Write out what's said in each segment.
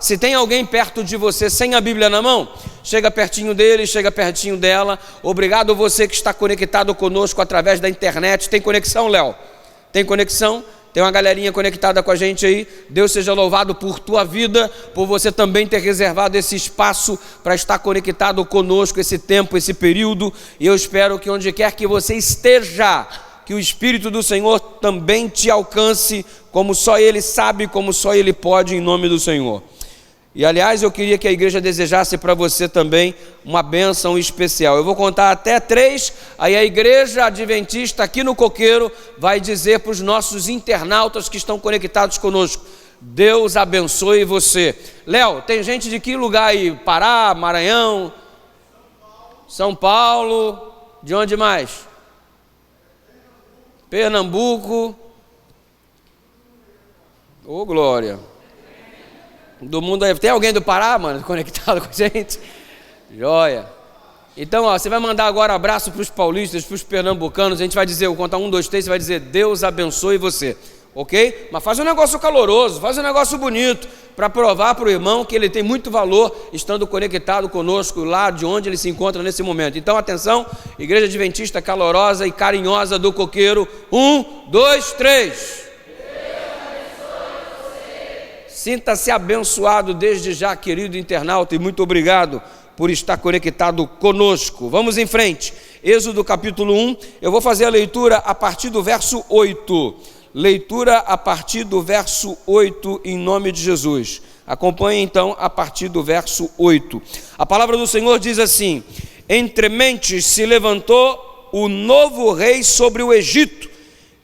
Se tem alguém perto de você sem a Bíblia na mão, chega pertinho dele, chega pertinho dela. Obrigado você que está conectado conosco através da internet. Tem conexão, Léo? Tem conexão? Tem uma galerinha conectada com a gente aí. Deus seja louvado por tua vida, por você também ter reservado esse espaço para estar conectado conosco, esse tempo, esse período. E eu espero que onde quer que você esteja, que o Espírito do Senhor também te alcance, como só Ele sabe, como só Ele pode, em nome do Senhor. E aliás, eu queria que a igreja desejasse para você também uma bênção especial. Eu vou contar até 3, aí a igreja adventista aqui no Coqueiro vai dizer para os nossos internautas que estão conectados conosco: Deus abençoe você. Léo, tem gente de que lugar aí? Pará, Maranhão, São Paulo, de onde mais? Pernambuco. Ô, glória. Do mundo aí. Tem alguém do Pará, mano, conectado com a gente? Joia. Então, ó, você vai mandar agora abraço para os paulistas, para os pernambucanos. A gente vai dizer, eu vou contar 1, 2, 3, você vai dizer: Deus abençoe você, ok? Mas faz um negócio caloroso, faz um negócio bonito, para provar para o irmão que ele tem muito valor estando conectado conosco lá de onde ele se encontra nesse momento. Então, atenção, Igreja Adventista calorosa e carinhosa do Coqueiro. 1, 2, 3. Sinta-se abençoado desde já, querido internauta, e muito obrigado por estar conectado conosco. Vamos em frente. Êxodo capítulo 1, eu vou fazer a leitura a partir do verso 8. Leitura a partir do verso 8, em nome de Jesus. Acompanhe então a partir do verso 8. A palavra do Senhor diz assim: entre mentes se levantou o novo rei sobre o Egito,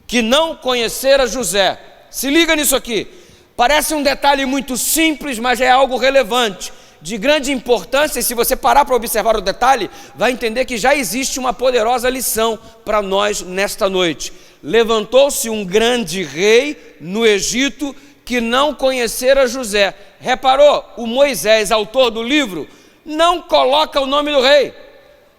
que não conhecera José. Se liga nisso aqui. Parece um detalhe muito simples, mas é algo relevante, de grande importância, e se você parar para observar o detalhe, vai entender que já existe uma poderosa lição para nós nesta noite. Levantou-se um grande rei no Egito que não conhecera José. Reparou? O Moisés, autor do livro, não coloca o nome do rei,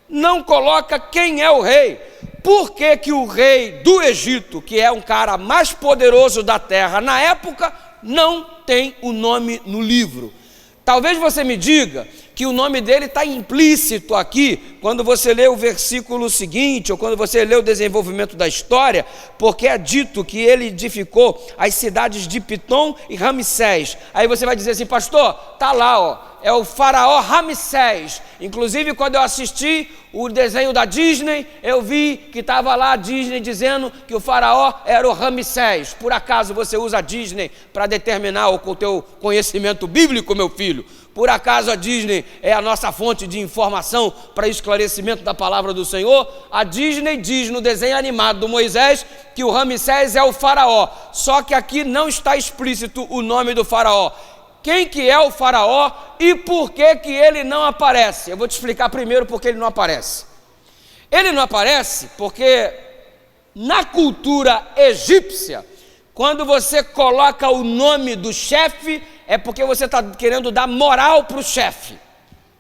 não coloca quem é o rei. Por que que o rei do Egito, que é um cara mais poderoso da terra na época, não tem o nome no livro? Talvez você me diga que o nome dele está implícito aqui, quando você lê o versículo seguinte, ou quando você lê o desenvolvimento da história, porque é dito que ele edificou as cidades de Pitom e Ramsés. Aí você vai dizer assim: pastor, está lá, ó, é o faraó Ramsés. Inclusive, quando eu assisti o desenho da Disney, eu vi que estava lá a Disney dizendo que o faraó era o Ramsés. Por acaso você usa a Disney para determinar o teu conhecimento bíblico, meu filho? Por acaso a Disney é a nossa fonte de informação para esclarecimento da palavra do Senhor? A Disney diz no desenho animado do Moisés que o Ramsés é o faraó, só que aqui não está explícito o nome do faraó. Quem que é o faraó e por que que ele não aparece? Eu vou te explicar primeiro por que ele não aparece. Ele não aparece porque na cultura egípcia, quando você coloca o nome do chefe, é porque você está querendo dar moral para o chefe.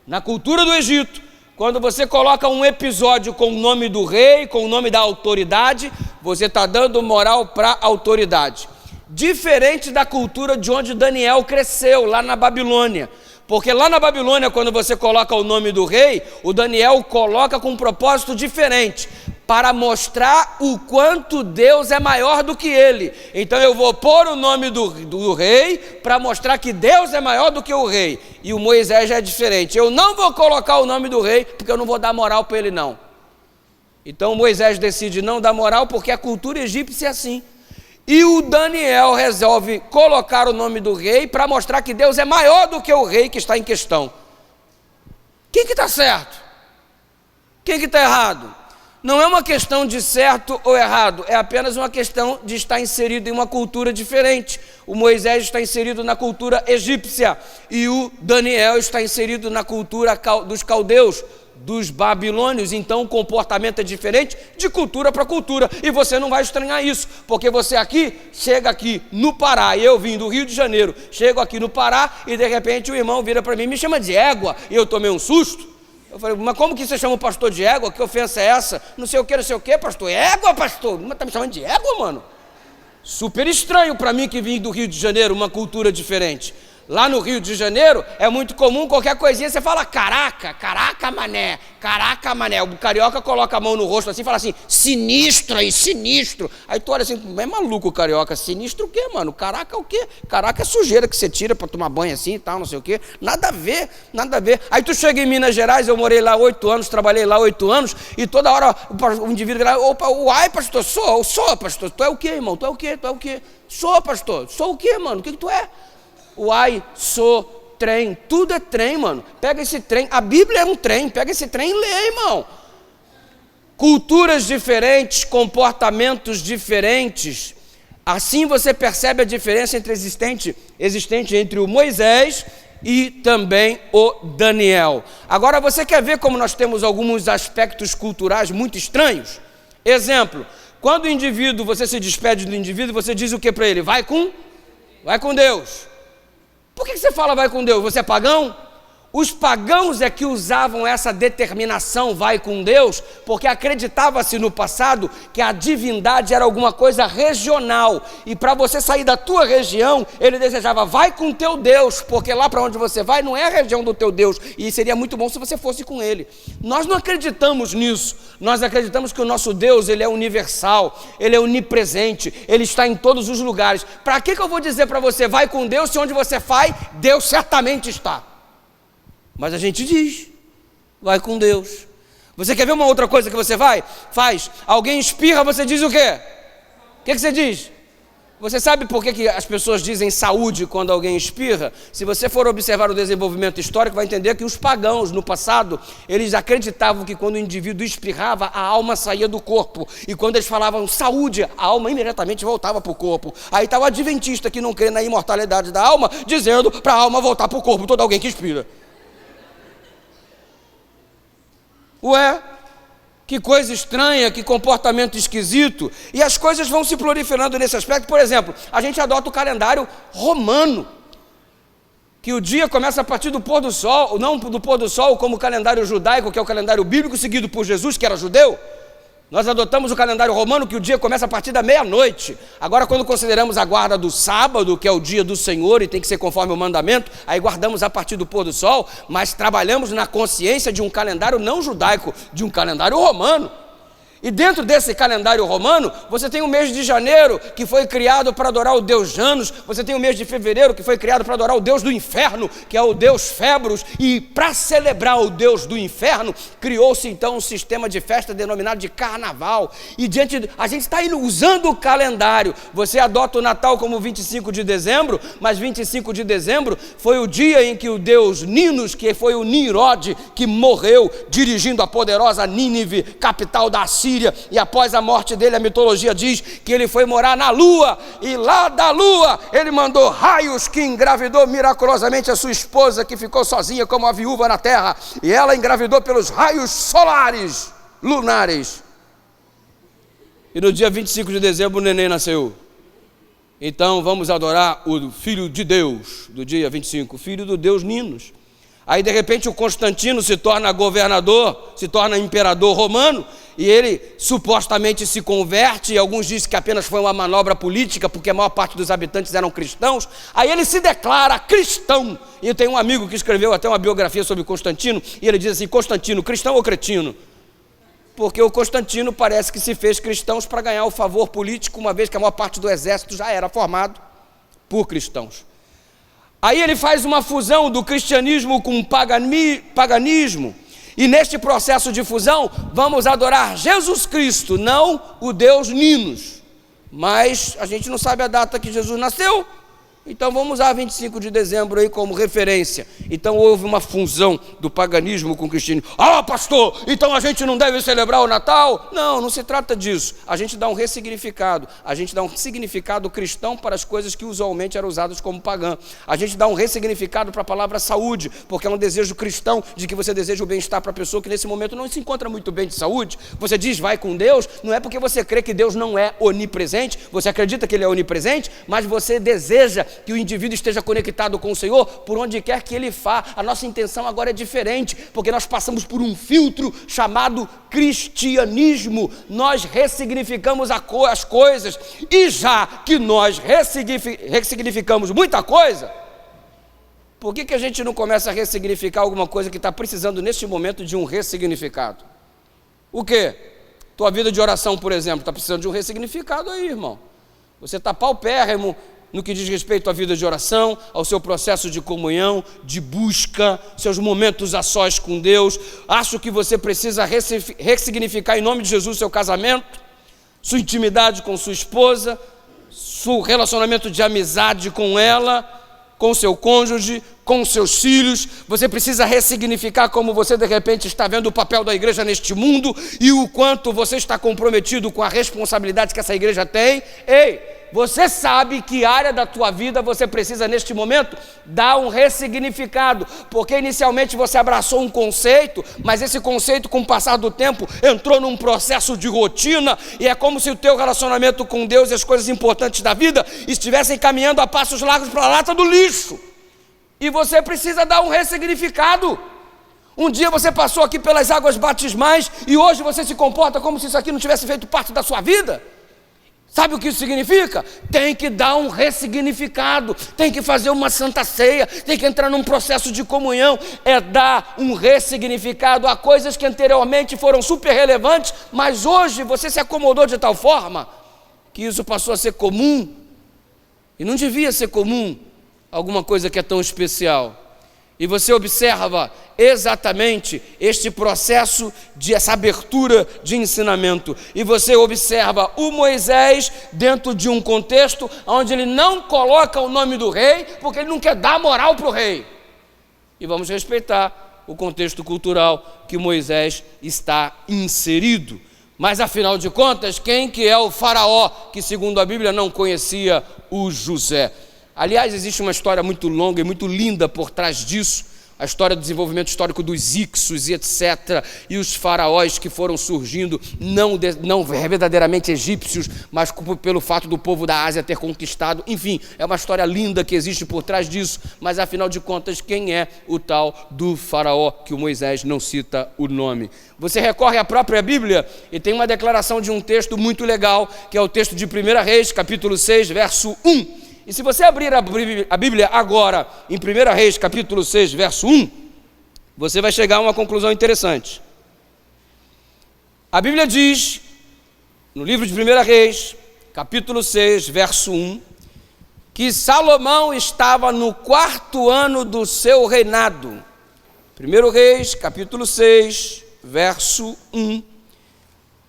Na cultura do Egito, quando você coloca um episódio com o nome do rei, com o nome da autoridade, você está dando moral para a autoridade. Diferente da cultura de onde Daniel cresceu, lá na Babilônia. Porque lá na Babilônia, quando você coloca o nome do rei, o Daniel coloca com um propósito diferente, para mostrar o quanto Deus é maior do que ele. Então eu vou pôr o nome do rei, para mostrar que Deus é maior do que o rei. E o Moisés já é diferente. Eu não vou colocar o nome do rei, porque eu não vou dar moral para ele não. Então Moisés decide não dar moral, porque a cultura egípcia é assim. E o Daniel resolve colocar o nome do rei para mostrar que Deus é maior do que o rei que está em questão. Quem que está certo? Quem que está errado? Não é uma questão de certo ou errado, é apenas uma questão de estar inserido em uma cultura diferente. O Moisés está inserido na cultura egípcia e o Daniel está inserido na cultura dos caldeus, dos babilônios. Então o comportamento é diferente de cultura para cultura, e você não vai estranhar isso, porque você aqui, chega aqui no Pará, e eu vim do Rio de Janeiro, chego aqui no Pará, e de repente o irmão vira para mim, me chama de égua, e eu tomei um susto. Eu falei, mas como que você chama o pastor de égua? Que ofensa é essa? Não sei o que, pastor. Égua, pastor? Mas tá me chamando de égua, mano? Super estranho para mim que vim do Rio de Janeiro, uma cultura diferente. Lá no Rio de Janeiro, é muito comum, qualquer coisinha, você fala, caraca, caraca, mané, caraca, mané. O carioca coloca a mão no rosto assim e fala assim, sinistro aí, sinistro. Aí tu olha assim, é maluco o carioca, sinistro o quê, mano? Caraca o quê? Caraca é sujeira que você tira pra tomar banho assim e tal, não sei o quê. Nada a ver, nada a ver. Aí tu chega em Minas Gerais, eu morei lá 8 anos, trabalhei lá 8 anos, e toda hora o indivíduo lá, opa, uai, pastor, sou, pastor. Tu é o quê, irmão? Tu é o quê? Tu é o quê? Sou, pastor. Sou o quê, mano? O que tu é? Uai, sou, trem, tudo é trem, mano. Pega esse trem, a Bíblia é um trem, pega esse trem e lê, irmão. Culturas diferentes, comportamentos diferentes. Assim você percebe a diferença existente entre o Moisés e também o Daniel. Agora você quer ver como nós temos alguns aspectos culturais muito estranhos? Exemplo, quando o indivíduo, você se despede do indivíduo, você diz o que para ele? Vai com Deus. Por que você fala vai com Deus? Você é pagão? Os pagãos é que usavam essa determinação vai com Deus, porque acreditava-se no passado que a divindade era alguma coisa regional, e para você sair da tua região, ele desejava vai com teu Deus, porque lá para onde você vai não é a região do teu Deus, e seria muito bom se você fosse com ele. Nós não acreditamos nisso, nós acreditamos que o nosso Deus, ele é universal, ele é onipresente, ele está em todos os lugares. Para que eu vou dizer para você vai com Deus, se onde você vai, Deus certamente está? Mas a gente diz, vai com Deus. Você quer ver uma outra coisa que você faz? Alguém espirra, você diz o quê? O que você diz? Você sabe por que as pessoas dizem saúde quando alguém espirra? Se você for observar o desenvolvimento histórico, vai entender que os pagãos, no passado, eles acreditavam que quando o indivíduo espirrava, a alma saía do corpo. E quando eles falavam saúde, a alma imediatamente voltava para o corpo. Aí está o adventista que não crê na imortalidade da alma, dizendo para a alma voltar para o corpo, todo alguém que expira. Ué, que coisa estranha, que comportamento esquisito. E as coisas vão se proliferando nesse aspecto. Por exemplo, a gente adota o calendário romano, que o dia começa a partir do pôr do sol, não do pôr do sol como o calendário judaico, que é o calendário bíblico, seguido por Jesus, que era judeu. Nós adotamos o calendário romano, que o dia começa a partir da meia-noite. Agora, quando consideramos a guarda do sábado, que é o dia do Senhor e tem que ser conforme o mandamento, aí guardamos a partir do pôr do sol, mas trabalhamos na consciência de um calendário não judaico, de um calendário romano. E dentro desse calendário romano, você tem o mês de janeiro, que foi criado para adorar o deus Janus, você tem o mês de fevereiro, que foi criado para adorar o deus do inferno, que é o deus Febros, e para celebrar o deus do inferno, criou-se então um sistema de festa denominado de carnaval. E a gente está usando o calendário, você adota o Natal como 25 de dezembro, mas 25 de dezembro foi o dia em que o deus Ninos, que foi o Nimrod, que morreu dirigindo a poderosa Nínive, capital da Síria, e após a morte dele, a mitologia diz que ele foi morar na lua, e lá da lua ele mandou raios que engravidou miraculosamente a sua esposa, que ficou sozinha como a viúva na terra, e ela engravidou pelos raios solares, lunares, e no dia 25 de dezembro o neném nasceu. Então vamos adorar o filho de Deus do dia 25, filho do deus Ninos. Aí de repente o Constantino se torna governador, se torna imperador romano, e ele supostamente se converte, e alguns dizem que apenas foi uma manobra política, porque a maior parte dos habitantes eram cristãos. Aí ele se declara cristão, e eu tenho um amigo que escreveu até uma biografia sobre Constantino, e ele diz assim, Constantino, cristão ou cretino? Porque o Constantino parece que se fez cristão para ganhar o favor político, uma vez que a maior parte do exército já era formado por cristãos. Aí ele faz uma fusão do cristianismo com o paganismo, e neste processo de fusão, vamos adorar Jesus Cristo, não o deus Ninos. Mas a gente não sabe a data que Jesus nasceu, então vamos usar 25 de dezembro aí como referência. Então houve uma fusão do paganismo com o cristianismo. Ah, pastor, então a gente não deve celebrar o Natal? Não, não se trata disso. A gente dá um ressignificado. A gente dá um significado cristão para as coisas que usualmente eram usadas como pagã. A gente dá um ressignificado para a palavra saúde, porque é um desejo cristão de que você deseja o bem-estar para a pessoa que nesse momento não se encontra muito bem de saúde. Você diz vai com Deus, não é porque você crê que Deus não é onipresente, você acredita que Ele é onipresente, mas você deseja que o indivíduo esteja conectado com o Senhor por onde quer que ele vá. A nossa intenção agora é diferente, porque nós passamos por um filtro chamado cristianismo. Nós ressignificamos as coisas, e já que nós ressignificamos muita coisa, Por que a gente não começa a ressignificar alguma coisa que está precisando neste momento de um ressignificado? O quê? Tua vida de oração, por exemplo, está precisando de um ressignificado aí, irmão. Você está paupérrimo no que diz respeito à vida de oração, ao seu processo de comunhão, de busca, seus momentos a sós com Deus. Acho que você precisa ressignificar em nome de Jesus seu casamento, sua intimidade com sua esposa, seu relacionamento de amizade com ela, com seu cônjuge, com seus filhos. Você precisa ressignificar como você de repente está vendo o papel da igreja neste mundo e o quanto você está comprometido com a responsabilidade que essa igreja tem. Ei, você sabe que área da tua vida você precisa neste momento dar um ressignificado, porque inicialmente você abraçou um conceito, mas esse conceito com o passar do tempo entrou num processo de rotina e é como se o teu relacionamento com Deus e as coisas importantes da vida estivessem caminhando a passos largos para a lata do lixo, e você precisa dar um ressignificado. Um dia você passou aqui pelas águas batismais e hoje você se comporta como se isso aqui não tivesse feito parte da sua vida. Sabe o que isso significa? Tem que dar um ressignificado, tem que fazer uma santa ceia, tem que entrar num processo de comunhão, é dar um ressignificado a coisas que anteriormente foram super relevantes, mas hoje você se acomodou de tal forma que isso passou a ser comum, e não devia ser comum alguma coisa que é tão especial. E você observa exatamente este processo de essa abertura de ensinamento. E você observa o Moisés dentro de um contexto onde ele não coloca o nome do rei, porque ele não quer dar moral para o rei. E vamos respeitar o contexto cultural que Moisés está inserido. Mas afinal de contas, quem que é o faraó que, segundo a Bíblia, não conhecia o José? Aliás, existe uma história muito longa e muito linda por trás disso, a história do desenvolvimento histórico dos Ixos e etc., e os faraós que foram surgindo, não verdadeiramente egípcios, mas pelo fato do povo da Ásia ter conquistado. Enfim, é uma história linda que existe por trás disso, mas afinal de contas, quem é o tal do faraó que o Moisés não cita o nome? Você recorre à própria Bíblia e tem uma declaração de um texto muito legal, que é o texto de 1 Reis, capítulo 6, verso 1. E se você abrir a Bíblia agora, em 1 Reis, capítulo 6, verso 1, você vai chegar a uma conclusão interessante. A Bíblia diz, no livro de 1 Reis, capítulo 6, verso 1, que Salomão estava no 4º ano do seu reinado. 1 Reis, capítulo 6, verso 1.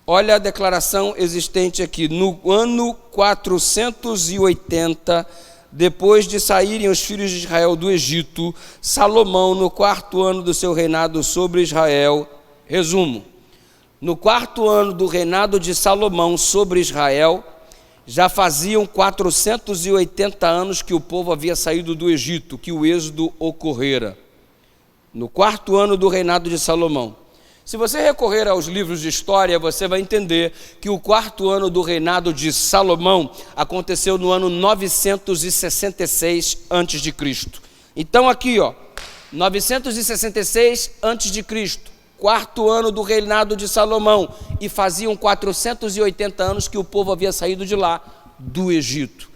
Olha a declaração existente aqui. No ano 480, depois de saírem os filhos de Israel do Egito, Salomão, no 4º ano do seu reinado sobre Israel, resumo, no 4º ano do reinado de Salomão sobre Israel, já faziam 480 anos que o povo havia saído do Egito, que o êxodo ocorrera. No 4º ano do reinado de Salomão. Se você recorrer aos livros de história, você vai entender que o 4º ano do reinado de Salomão aconteceu no ano 966 a.C. Então aqui, 966 a.C., 4º ano do reinado de Salomão, e faziam 480 anos que o povo havia saído de lá, do Egito.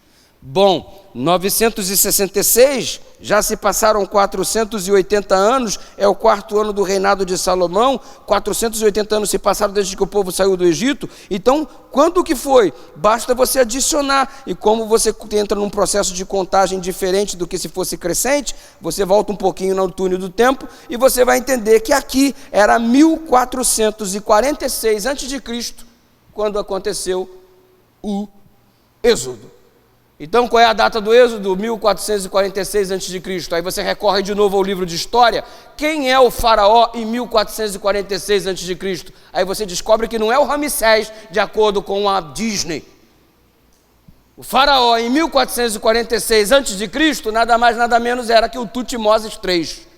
Bom, 966, já se passaram 480 anos, é o 4º ano do reinado de Salomão, 480 anos se passaram desde que o povo saiu do Egito. Então, quando que foi? Basta você adicionar, e como você entra num processo de contagem diferente do que se fosse crescente, você volta um pouquinho no túnel do tempo, e você vai entender que aqui era 1446 a.C., quando aconteceu o Êxodo. Então, qual é a data do Êxodo? 1446 a.C. Aí você recorre de novo ao livro de história. Quem é o faraó em 1446 a.C.? Aí você descobre que não é o Ramsés, de acordo com a Disney. O faraó em 1446 a.C., nada mais nada menos era que o Tutmoses III.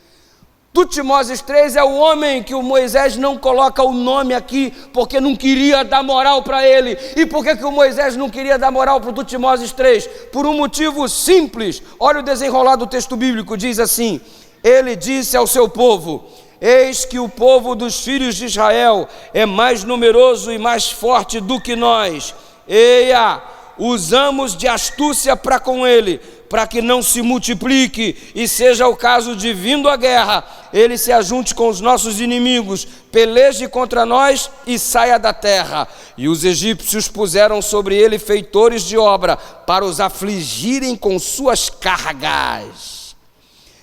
Tutmoses III é o homem que o Moisés não coloca o nome aqui, porque não queria dar moral para ele. E por que o Moisés não queria dar moral para o Tutmoses III? Por um motivo simples. Olha o desenrolar do texto bíblico, diz assim: ele disse ao seu povo: eis que o povo dos filhos de Israel é mais numeroso e mais forte do que nós. Eia, usamos de astúcia para com ele, para que não se multiplique e seja o caso de, vindo a guerra, ele se ajunte com os nossos inimigos, peleje contra nós e saia da terra. E os egípcios puseram sobre ele feitores de obra para os afligirem com suas cargas.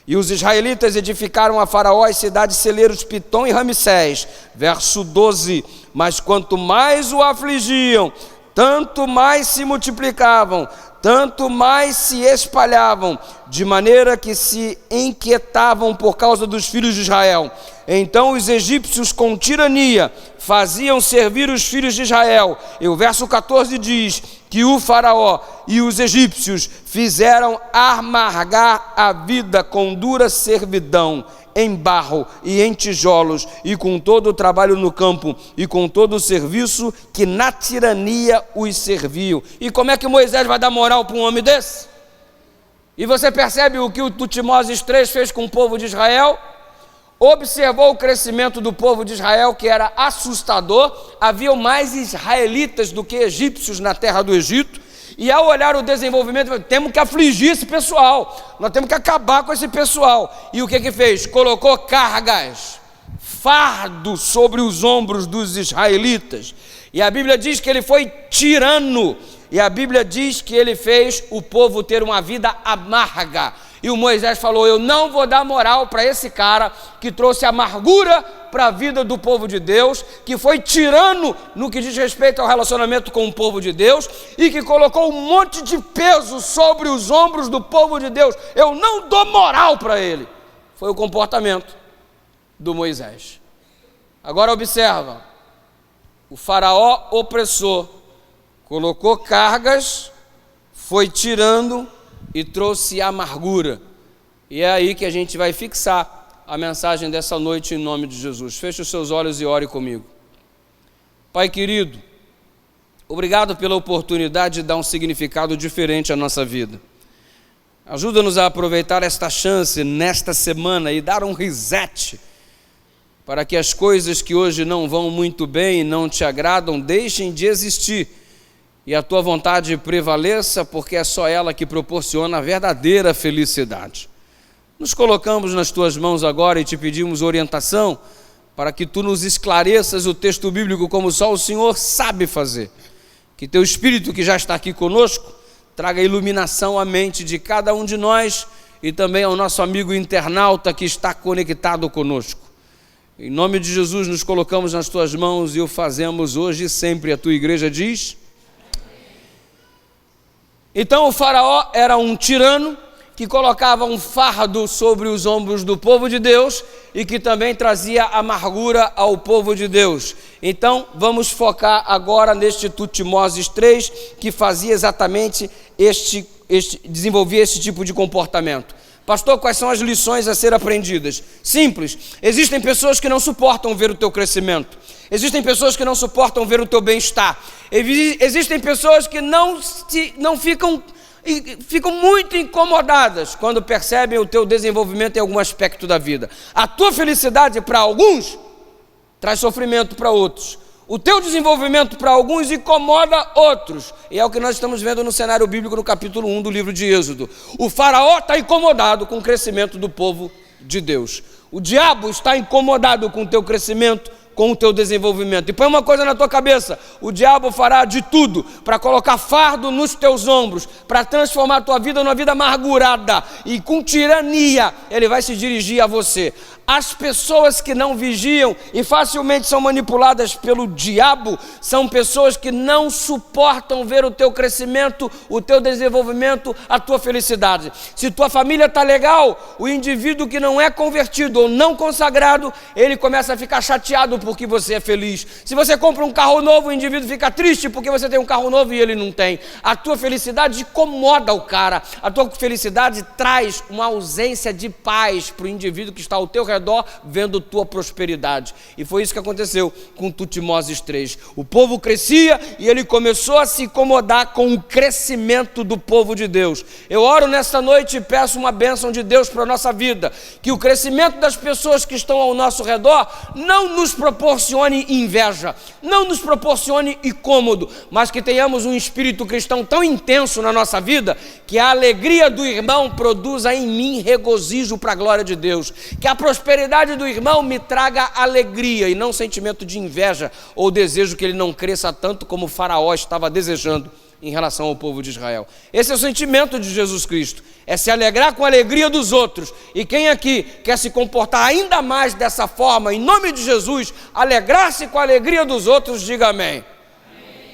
E os israelitas edificaram a Faraó as cidades celeiros Pitom e Ramsés. Verso 12: mas quanto mais o afligiam, tanto mais se multiplicavam, tanto mais se espalhavam, de maneira que se inquietavam por causa dos filhos de Israel. Então os egípcios com tirania faziam servir os filhos de Israel. E o verso 14 diz que o Faraó e os egípcios fizeram amargar a vida com dura servidão, em barro e em tijolos, e com todo o trabalho no campo, e com todo o serviço que na tirania os serviam. E como é que Moisés vai dar moral para um homem desse? E você percebe o que o Tutmoses III fez com o povo de Israel? Observou o crescimento do povo de Israel, que era assustador. Havia mais israelitas do que egípcios na terra do Egito. E ao olhar o desenvolvimento, temos que afligir esse pessoal, nós temos que acabar com esse pessoal. E o que fez? Colocou cargas, fardo sobre os ombros dos israelitas. E a Bíblia diz que ele foi tirano, e a Bíblia diz que ele fez o povo ter uma vida amarga. E o Moisés falou: eu não vou dar moral para esse cara que trouxe amargura para a vida do povo de Deus, que foi tirano no que diz respeito ao relacionamento com o povo de Deus, e que colocou um monte de peso sobre os ombros do povo de Deus. Eu não dou moral para ele. Foi o comportamento do Moisés. Agora observa, o faraó opressor colocou cargas, foi tirando e trouxe amargura. E é aí que a gente vai fixar a mensagem dessa noite em nome de Jesus. Feche os seus olhos e ore comigo. Pai querido, obrigado pela oportunidade de dar um significado diferente à nossa vida. Ajuda-nos a aproveitar esta chance nesta semana e dar um reset, para que as coisas que hoje não vão muito bem e não te agradam deixem de existir e a tua vontade prevaleça, porque é só ela que proporciona a verdadeira felicidade. Nos colocamos nas tuas mãos agora e te pedimos orientação para que tu nos esclareças o texto bíblico como só o Senhor sabe fazer. Que teu Espírito, que já está aqui conosco, traga iluminação à mente de cada um de nós e também ao nosso amigo internauta que está conectado conosco. Em nome de Jesus nos colocamos nas tuas mãos e o fazemos hoje e sempre. A tua igreja diz: então o faraó era um tirano que colocava um fardo sobre os ombros do povo de Deus e que também trazia amargura ao povo de Deus. Então vamos focar agora neste Tutmoses III, que fazia exatamente desenvolvia esse tipo de comportamento. Pastor, quais são as lições a ser aprendidas? Simples. Existem pessoas que não suportam ver o teu crescimento. Existem pessoas que não suportam ver o teu bem-estar. Existem pessoas que não ficam muito incomodadas quando percebem o teu desenvolvimento em algum aspecto da vida. A tua felicidade para alguns traz sofrimento para outros. O teu desenvolvimento para alguns incomoda outros. E é o que nós estamos vendo no cenário bíblico no capítulo 1 do livro de Êxodo. O faraó está incomodado com o crescimento do povo de Deus. O diabo está incomodado com o teu crescimento, com o teu desenvolvimento. E põe uma coisa na tua cabeça: o diabo fará de tudo para colocar fardo nos teus ombros, para transformar a tua vida numa vida amargurada, e com tirania ele vai se dirigir a você. As pessoas que não vigiam e facilmente são manipuladas pelo diabo são pessoas que não suportam ver o teu crescimento, o teu desenvolvimento, a tua felicidade. Se tua família está legal, o indivíduo que não é convertido ou não consagrado, ele começa a ficar chateado porque você é feliz. Se você compra um carro novo, o indivíduo fica triste porque você tem um carro novo e ele não tem. A tua felicidade incomoda o cara. A tua felicidade traz uma ausência de paz para o indivíduo que está ao teu redor vendo tua prosperidade. E foi isso que aconteceu com Tutmoses III. O povo crescia e ele começou a se incomodar com o crescimento do povo de Deus. Eu oro nesta noite e peço uma bênção de Deus para a nossa vida, que o crescimento das pessoas que estão ao nosso redor não nos proporcione proporcione inveja, não nos proporcione incômodo, mas que tenhamos um espírito cristão tão intenso na nossa vida, que a alegria do irmão produza em mim regozijo para a glória de Deus, que a prosperidade do irmão me traga alegria e não sentimento de inveja ou desejo que ele não cresça tanto como o Faraó estava desejando em relação ao povo de Israel. Esse é o sentimento de Jesus Cristo, é se alegrar com a alegria dos outros. E quem aqui quer se comportar ainda mais dessa forma, em nome de Jesus, alegrar-se com a alegria dos outros, diga amém.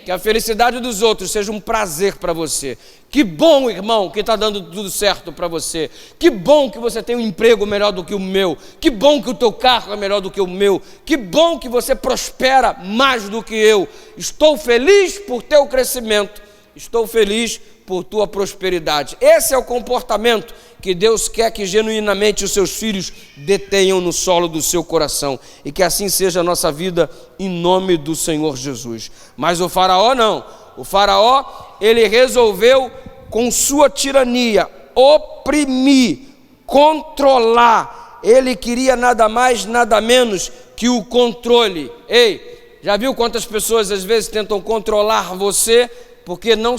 Que a felicidade dos outros seja um prazer para você. Que bom, irmão, que está dando tudo certo para você. Que bom que você tem um emprego melhor do que o meu. Que bom que o teu carro é melhor do que o meu. Que bom que você prospera mais do que eu. Estou feliz por teu crescimento. Estou feliz por tua prosperidade. Esse é o comportamento que Deus quer que genuinamente os seus filhos detenham no solo do seu coração. E que assim seja a nossa vida em nome do Senhor Jesus. Mas o Faraó não. O Faraó, ele resolveu com sua tirania oprimir, controlar. Ele queria nada mais, nada menos que o controle. Ei, já viu quantas pessoas às vezes tentam controlar você porque não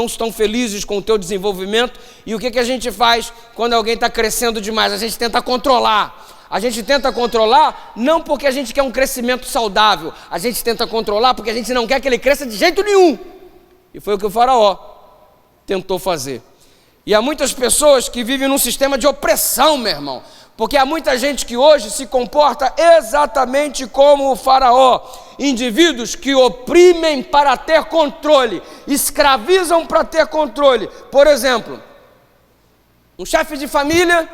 estão felizes com o teu desenvolvimento? E o que a gente faz quando alguém está crescendo demais? A gente tenta controlar. A gente tenta controlar não porque a gente quer um crescimento saudável. A gente tenta controlar porque a gente não quer que ele cresça de jeito nenhum. E foi o que o Faraó tentou fazer. E há muitas pessoas que vivem num sistema de opressão, meu irmão. Porque há muita gente que hoje se comporta exatamente como o Faraó. Indivíduos que oprimem para ter controle, escravizam para ter controle. Por exemplo, um chefe de família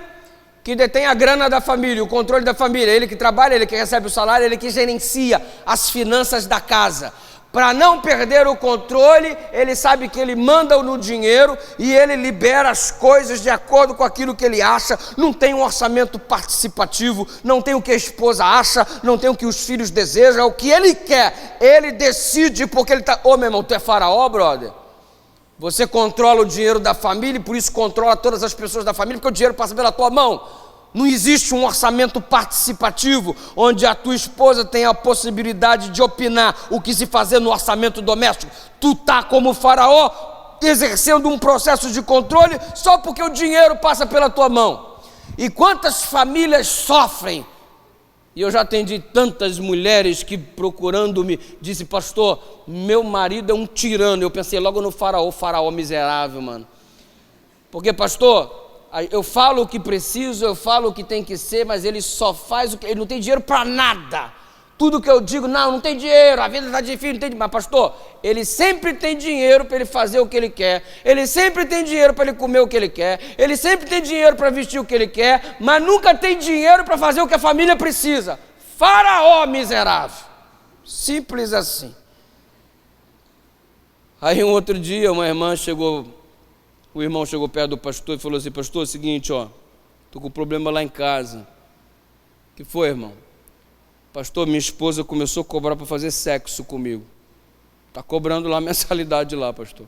que detém a grana da família, o controle da família, ele que trabalha, ele que recebe o salário, ele que gerencia as finanças da casa. Para não perder o controle, ele sabe que ele manda no dinheiro e ele libera as coisas de acordo com aquilo que ele acha. Não tem um orçamento participativo, não tem o que a esposa acha, não tem o que os filhos desejam, é o que ele quer. Ele decide porque ele está... Ô, meu irmão, tu é Faraó, brother? Você controla o dinheiro da família e por isso controla todas as pessoas da família, porque o dinheiro passa pela tua mão. Não existe um orçamento participativo onde a tua esposa tem a possibilidade de opinar o que se fazer no orçamento doméstico. Tu tá como Faraó, exercendo um processo de controle só porque o dinheiro passa pela tua mão. E quantas famílias sofrem? E eu já atendi tantas mulheres que procurando-me, disse: pastor, meu marido é um tirano. Eu pensei logo no Faraó miserável, mano. Porque, pastor, eu falo o que preciso, eu falo o que tem que ser, mas ele só faz o que... Ele não tem dinheiro para nada. Tudo que eu digo, não tem dinheiro, a vida está difícil, não tem dinheiro. Mas, pastor, ele sempre tem dinheiro para ele fazer o que ele quer. Ele sempre tem dinheiro para ele comer o que ele quer. Ele sempre tem dinheiro para vestir o que ele quer, mas nunca tem dinheiro para fazer o que a família precisa. Faraó miserável. Simples assim. Aí um outro dia uma irmã chegou... O irmão chegou perto do pastor e falou assim: pastor, é o seguinte, ó, estou com um problema lá em casa. O que foi, irmão? Pastor, minha esposa começou a cobrar para fazer sexo comigo. Está cobrando lá a mensalidade lá, pastor.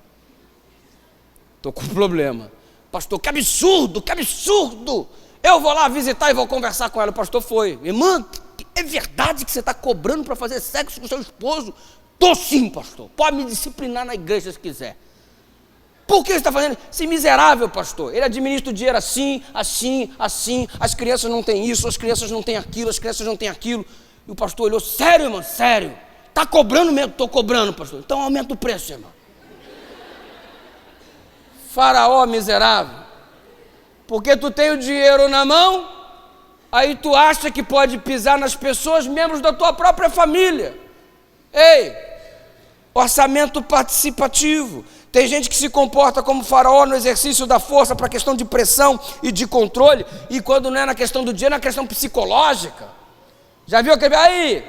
Estou com um problema. Pastor, que absurdo, que absurdo. Eu vou lá visitar e vou conversar com ela. O pastor foi: irmã, é verdade que você está cobrando para fazer sexo com seu esposo? Estou sim, pastor. Pode me disciplinar na igreja se quiser. Por que você está fazendo? Esse miserável, pastor. Ele administra o dinheiro assim. As crianças não têm isso, as crianças não têm aquilo, as crianças não têm aquilo. E o pastor olhou: sério, irmão, sério? Está cobrando mesmo? Estou cobrando, pastor. Então aumenta o preço, irmão. Faraó miserável. Porque tu tem o dinheiro na mão, aí tu acha que pode pisar nas pessoas, membros da tua própria família. Ei, orçamento participativo. Tem gente que se comporta como Faraó no exercício da força para a questão de pressão e de controle, e quando não é na questão do dinheiro, é na questão psicológica. Já viu aquele... Aí,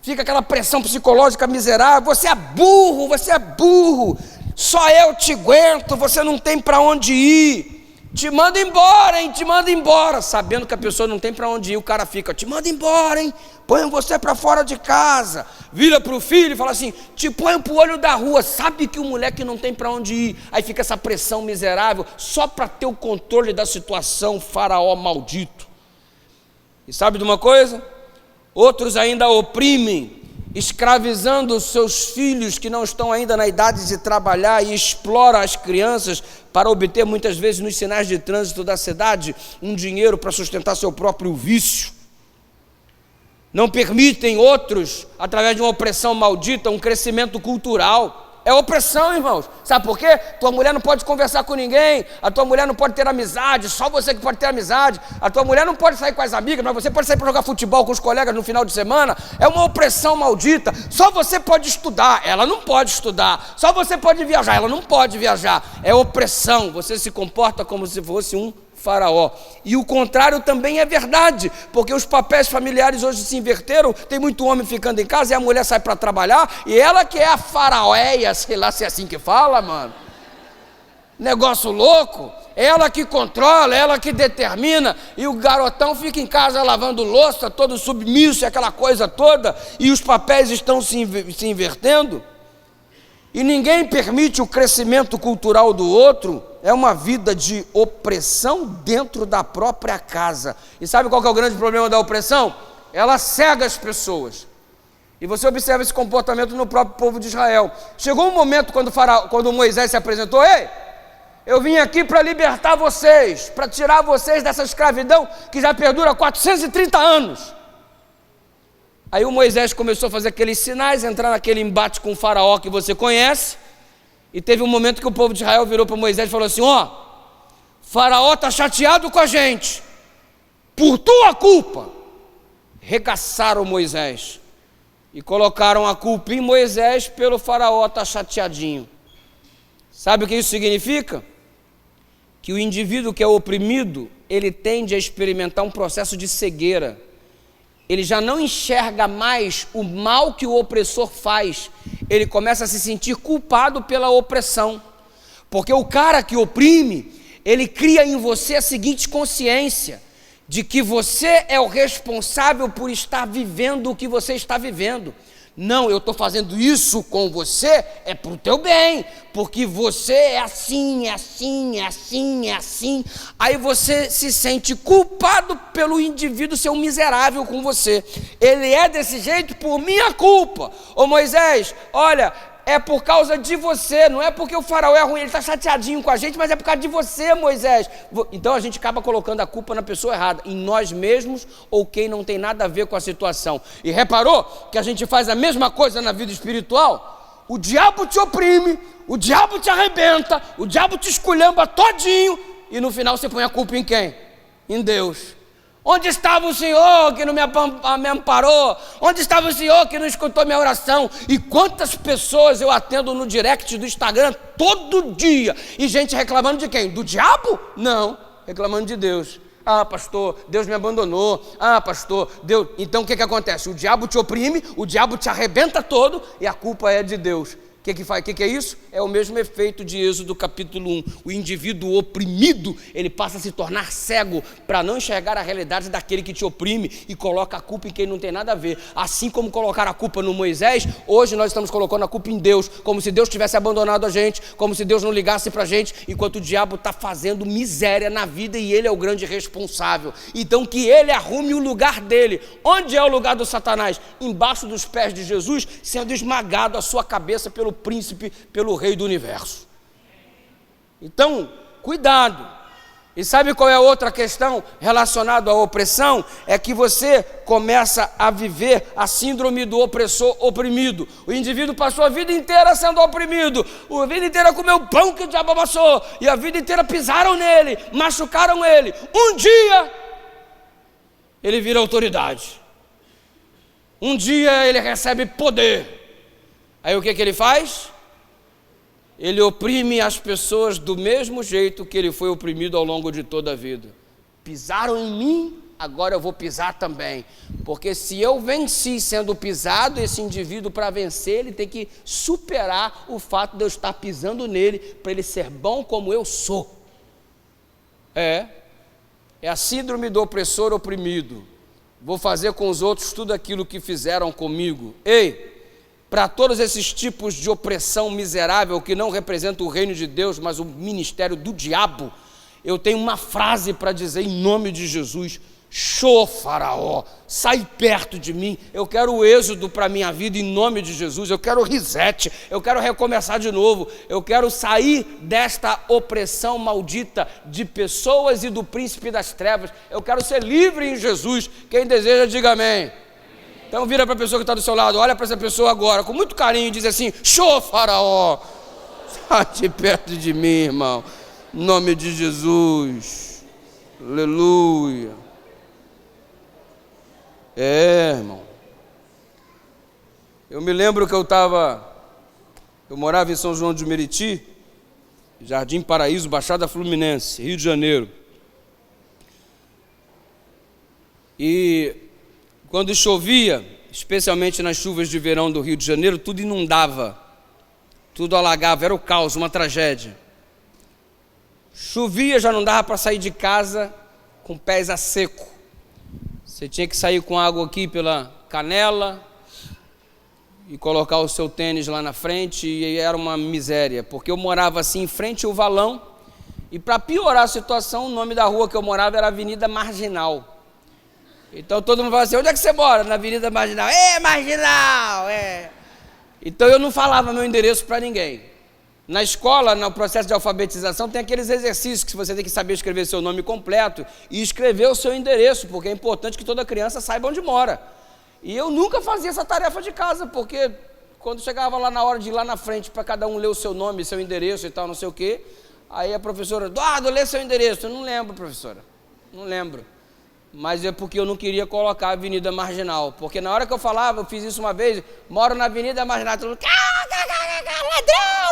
fica aquela pressão psicológica miserável: você é burro, só eu te aguento, você não tem para onde ir, te manda embora, hein, te manda embora. Sabendo que a pessoa não tem para onde ir, o cara fica: te manda embora, hein, põe você para fora de casa. Vira para o filho e fala assim: te põe para o olho da rua. Sabe que o moleque não tem para onde ir. Aí fica essa pressão miserável só para ter o controle da situação. Faraó maldito. E sabe de uma coisa? Outros ainda oprimem, escravizando os seus filhos que não estão ainda na idade de trabalhar, e explora as crianças para obter muitas vezes nos sinais de trânsito da cidade um dinheiro para sustentar seu próprio vício. Não permitem outros, através de uma opressão maldita, um crescimento cultural. É opressão, irmãos. Sabe por quê? Tua mulher não pode conversar com ninguém, a tua mulher não pode ter amizade, só você que pode ter amizade, a tua mulher não pode sair com as amigas, mas você pode sair para jogar futebol com os colegas no final de semana. É uma opressão maldita. Só você pode estudar, ela não pode estudar. Só você pode viajar, ela não pode viajar. É opressão. Você se comporta como se fosse um faraó. E o contrário também é verdade, porque os papéis familiares hoje se inverteram. Tem muito homem ficando em casa e a mulher sai para trabalhar, e ela que é a faraóia, sei lá se é assim que fala, mano. Negócio louco. Ela que controla, ela que determina, e o garotão fica em casa lavando louça, todo submisso, aquela coisa toda, e os papéis estão se invertendo. E ninguém permite o crescimento cultural do outro. É uma vida de opressão dentro da própria casa. E sabe qual que é o grande problema da opressão? Ela cega as pessoas. E você observa esse comportamento no próprio povo de Israel. Chegou um momento quando Moisés se apresentou: ei, eu vim aqui para libertar vocês, para tirar vocês dessa escravidão que já perdura 430 anos. Aí o Moisés começou a fazer aqueles sinais, entrar naquele embate com o faraó que você conhece, e teve um momento que o povo de Israel virou para Moisés e falou assim: ó, faraó está chateado com a gente, por tua culpa. Regaçaram Moisés e colocaram a culpa em Moisés pelo faraó estar chateadinho. Sabe o que isso significa? Que o indivíduo que é oprimido, ele tende a experimentar um processo de cegueira. Ele já não enxerga mais o mal que o opressor faz. Ele começa a se sentir culpado pela opressão. Porque o cara que oprime, ele cria em você a seguinte consciência, de que você é o responsável por estar vivendo o que você está vivendo. Não, eu estou fazendo isso com você, é para o teu bem, porque você é assim, é assim, é assim, é assim. Aí você se sente culpado pelo indivíduo ser um miserável com você. Ele é desse jeito por minha culpa. Ô Moisés, olha, é por causa de você, não é porque o faraó é ruim, ele está chateadinho com a gente, mas é por causa de você, Moisés. Então a gente acaba colocando a culpa na pessoa errada, em nós mesmos ou quem não tem nada a ver com a situação. E reparou que a gente faz a mesma coisa na vida espiritual? O diabo te oprime, o diabo te arrebenta, o diabo te esculhamba todinho, e no final você põe a culpa em quem? Em Deus. Onde estava o Senhor que não me amparou? Onde estava o Senhor que não escutou minha oração? E quantas pessoas eu atendo no direct do Instagram todo dia, e gente reclamando de quem? Do diabo? Não, reclamando de Deus. Ah, pastor, Deus me abandonou. Ah, pastor, Deus... Então o que acontece? O diabo te oprime, o diabo te arrebenta todo, e a culpa é de Deus. O que é isso? É o mesmo efeito de Êxodo capítulo 1. O indivíduo oprimido, ele passa a se tornar cego para não enxergar a realidade daquele que te oprime e coloca a culpa em quem não tem nada a ver. Assim como colocaram a culpa no Moisés, hoje nós estamos colocando a culpa em Deus, como se Deus tivesse abandonado a gente, como se Deus não ligasse para a gente, enquanto o diabo está fazendo miséria na vida e ele é o grande responsável. Então que ele arrume o lugar dele. Onde é o lugar do Satanás? Embaixo dos pés de Jesus, sendo esmagado a sua cabeça pelo príncipe, pelo rei do universo. Então, cuidado. E sabe qual é a outra questão relacionada à opressão? É que você começa a viver a síndrome do opressor oprimido. O indivíduo passou a vida inteira sendo oprimido, a vida inteira comeu pão que o diabo amassou, e a vida inteira pisaram nele, machucaram ele. Um dia ele vira autoridade. Um dia ele recebe poder. Aí o que ele faz? Ele oprime as pessoas do mesmo jeito que ele foi oprimido ao longo de toda a vida. Pisaram em mim, agora eu vou pisar também. Porque se eu venci sendo pisado, esse indivíduo, para vencer, ele tem que superar o fato de eu estar pisando nele, para ele ser bom como eu sou. É a síndrome do opressor oprimido. Vou fazer com os outros tudo aquilo que fizeram comigo. Ei! Para todos esses tipos de opressão miserável que não representam o reino de Deus, mas o ministério do diabo, eu tenho uma frase para dizer em nome de Jesus: Show, Faraó, sai perto de mim. Eu quero o êxodo para a minha vida em nome de Jesus. Eu quero o reset, eu quero recomeçar de novo. Eu quero sair desta opressão maldita de pessoas e do príncipe das trevas. Eu quero ser livre em Jesus. Quem deseja, diga amém. Então vira para a pessoa que está do seu lado, olha para essa pessoa agora, com muito carinho, e diz assim: show, Faraó, sai de perto de mim, irmão, em nome de Jesus. Aleluia. Irmão, eu me lembro que eu morava em São João de Meriti, Jardim Paraíso, Baixada Fluminense, Rio de Janeiro. E quando chovia, especialmente nas chuvas de verão do Rio de Janeiro, tudo inundava, tudo alagava, era o caos, uma tragédia. Chovia, já não dava para sair de casa com pés a seco. Você tinha que sair com água aqui pela canela e colocar o seu tênis lá na frente, e era uma miséria, porque eu morava assim em frente ao valão, e para piorar a situação, o nome da rua que eu morava era Avenida Marginal. Então todo mundo falava assim: onde é que você mora? Na Avenida Marginal. Marginal, Então eu não falava meu endereço para ninguém. Na escola, no processo de alfabetização, tem aqueles exercícios que você tem que saber escrever seu nome completo e escrever o seu endereço, porque é importante que toda criança saiba onde mora. E eu nunca fazia essa tarefa de casa, porque quando chegava lá na hora de ir lá na frente para cada um ler o seu nome, seu endereço e tal, não sei o quê, aí a professora: Eduardo, lê seu endereço. Eu não lembro, professora, não lembro. Mas é porque eu não queria colocar a Avenida Marginal, porque na hora que eu falava, eu fiz isso uma vez, moro na Avenida Marginal, todo mundo: ladrão,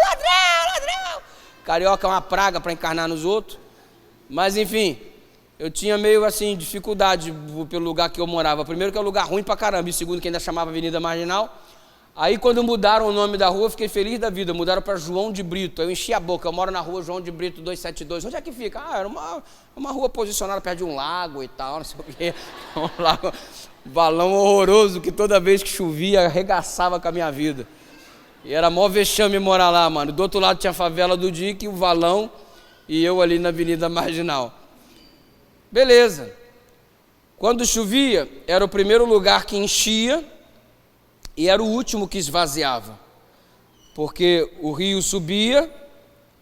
ladrão, ladrão. Carioca é uma praga para encarnar nos outros. Mas enfim, eu tinha meio assim dificuldade pelo lugar que eu morava. Primeiro que é um lugar ruim pra caramba, e segundo que ainda chamava Avenida Marginal. Aí quando mudaram o nome da rua, eu fiquei feliz da vida, mudaram para João de Brito. Eu enchi a boca: eu moro na rua João de Brito 272. Onde é que fica? Era uma rua posicionada perto de um lago e tal, não sei o quê. Um lago, valão horroroso, que toda vez que chovia arregaçava com a minha vida. E era mó vexame morar lá, mano. Do outro lado tinha a favela do Dique, o valão, e eu ali na Avenida Marginal. Beleza. Quando chovia, era o primeiro lugar que enchia e era o último que esvaziava. Porque o rio subia,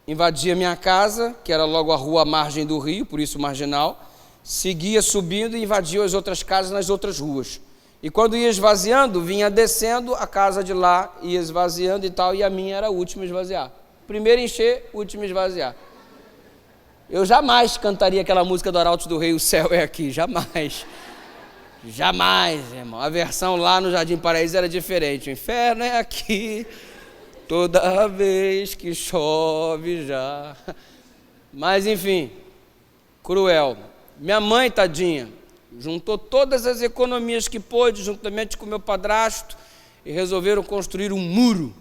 invadia minha casa, que era logo a rua à margem do rio, por isso Marginal, seguia subindo e invadia as outras casas nas outras ruas. E quando ia esvaziando, vinha descendo, a casa de lá ia esvaziando e tal, e a minha era a última a esvaziar. Primeiro encher, última a esvaziar. Eu jamais cantaria aquela música do Arautos do Rei, O Céu é Aqui, jamais. Jamais, irmão. A versão lá no Jardim Paraíso era diferente. O inferno é aqui, toda vez que chove já. Mas enfim, cruel. Minha mãe, tadinha, juntou todas as economias que pôde, juntamente com meu padrasto, e resolveram construir um muro.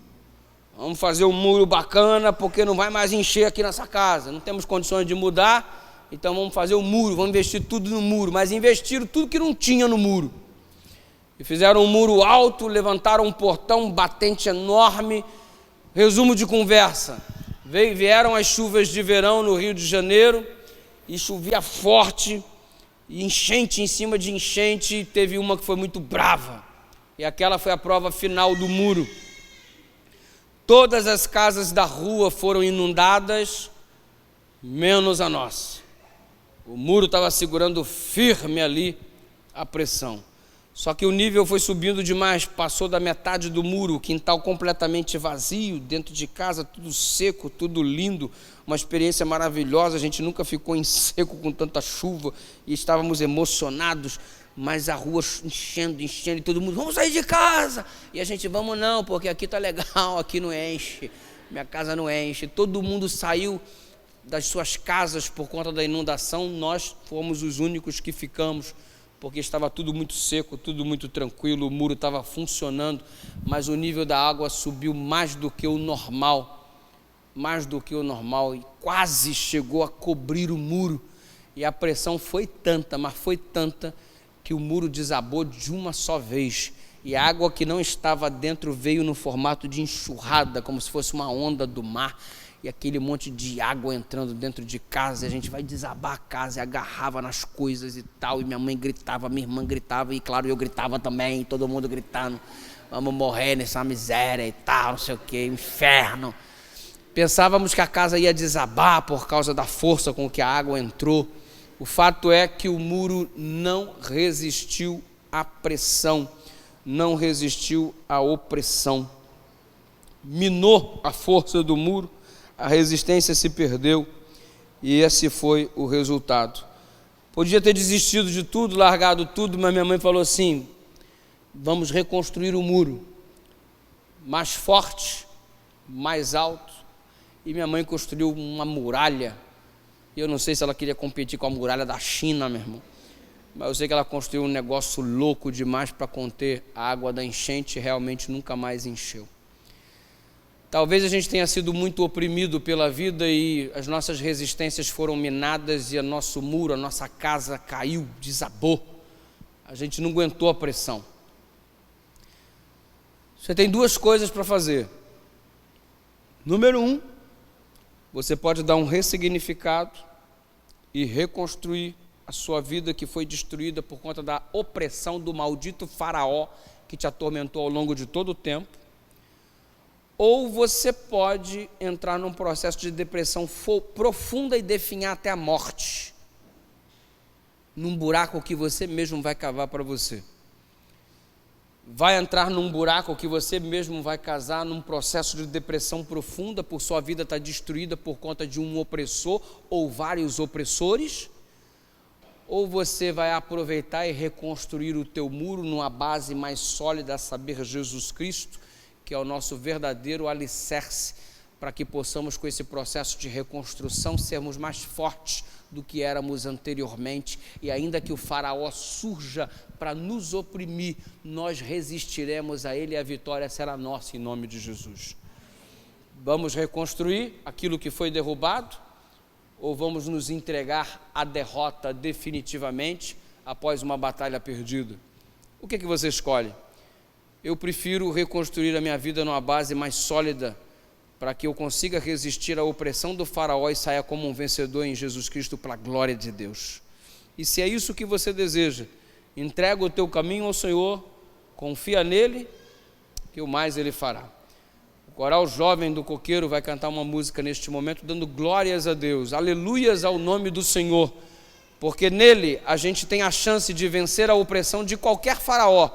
Vamos fazer um muro bacana, porque não vai mais encher aqui nessa casa. Não temos condições de mudar, então vamos fazer um muro, vamos investir tudo no muro. Mas investiram tudo que não tinha no muro. E fizeram um muro alto, levantaram um portão batente enorme. Resumo de conversa: vieram as chuvas de verão no Rio de Janeiro, e chovia forte, e enchente em cima de enchente. Teve uma que foi muito brava, e aquela foi a prova final do muro. Todas as casas da rua foram inundadas, menos a nossa. O muro estava segurando firme ali a pressão. Só que o nível foi subindo demais, passou da metade do muro, o quintal completamente vazio, dentro de casa tudo seco, tudo lindo, uma experiência maravilhosa. A gente nunca ficou em seco com tanta chuva e estávamos emocionados, mas a rua enchendo, e todo mundo: vamos sair de casa. E a gente: vamos não, porque aqui tá legal, aqui não enche, minha casa não enche. Todo mundo saiu das suas casas por conta da inundação, nós fomos os únicos que ficamos, porque estava tudo muito seco, tudo muito tranquilo, o muro estava funcionando, mas o nível da água subiu mais do que o normal, e quase chegou a cobrir o muro, e a pressão foi tanta, mas foi tanta, que o muro desabou de uma só vez, e a água que não estava dentro veio no formato de enxurrada, como se fosse uma onda do mar, e aquele monte de água entrando dentro de casa, e a gente vai desabar a casa, e agarrava nas coisas e tal, e minha mãe gritava, minha irmã gritava, e claro, eu gritava também, todo mundo gritando, vamos morrer nessa miséria e tal, não sei o que, inferno. Pensávamos que a casa ia desabar por causa da força com que a água entrou. O fato é que o muro não resistiu à pressão, não resistiu à opressão. Minou a força do muro, a resistência se perdeu e esse foi o resultado. Podia ter desistido de tudo, largado tudo, mas minha mãe falou assim: vamos reconstruir o muro mais forte, mais alto. E minha mãe construiu uma muralha. E eu não sei se ela queria competir com a muralha da China, meu irmão, mas eu sei que ela construiu um negócio louco demais para conter a água da enchente e realmente nunca mais encheu. Talvez a gente tenha sido muito oprimido pela vida e as nossas resistências foram minadas e o nosso muro, a nossa casa caiu, desabou. A gente não aguentou a pressão. Você tem duas coisas para fazer. Número 1, você pode dar um ressignificado e reconstruir a sua vida que foi destruída por conta da opressão do maldito faraó que te atormentou ao longo de todo o tempo. Ou você pode entrar num processo de depressão profunda e definhar até a morte, num buraco que você mesmo vai cavar para você. Vai entrar num buraco que você mesmo vai casar num processo de depressão profunda por sua vida estar destruída por conta de um opressor ou vários opressores, ou você vai aproveitar e reconstruir o teu muro numa base mais sólida, a saber, Jesus Cristo, que é o nosso verdadeiro alicerce, para que possamos, com esse processo de reconstrução, sermos mais fortes do que éramos anteriormente, e ainda que o faraó surja para nos oprimir, nós resistiremos a ele e a vitória será nossa em nome de Jesus. Vamos reconstruir aquilo que foi derrubado, ou vamos nos entregar à derrota definitivamente após uma batalha perdida? O que você escolhe? Eu prefiro reconstruir a minha vida numa base mais sólida, para que eu consiga resistir à opressão do faraó e saia como um vencedor em Jesus Cristo para a glória de Deus. E se é isso que você deseja, entrega o teu caminho ao Senhor, confia nele, que o mais ele fará. O coral jovem do Coqueiro vai cantar uma música neste momento, dando glórias a Deus, aleluias ao nome do Senhor, porque nele a gente tem a chance de vencer a opressão de qualquer faraó.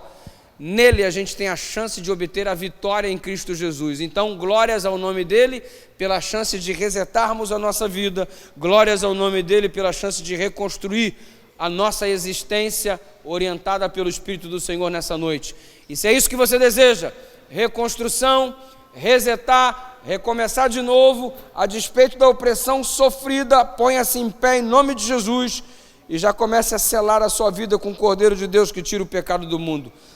Nele a gente tem a chance de obter a vitória em Cristo Jesus. Então, glórias ao nome dele pela chance de resetarmos a nossa vida, glórias ao nome dele pela chance de reconstruir a nossa existência orientada pelo Espírito do Senhor nessa noite. E se é isso que você deseja, reconstrução, resetar, recomeçar de novo, a despeito da opressão sofrida, ponha-se em pé em nome de Jesus e já comece a selar a sua vida com o Cordeiro de Deus que tira o pecado do mundo.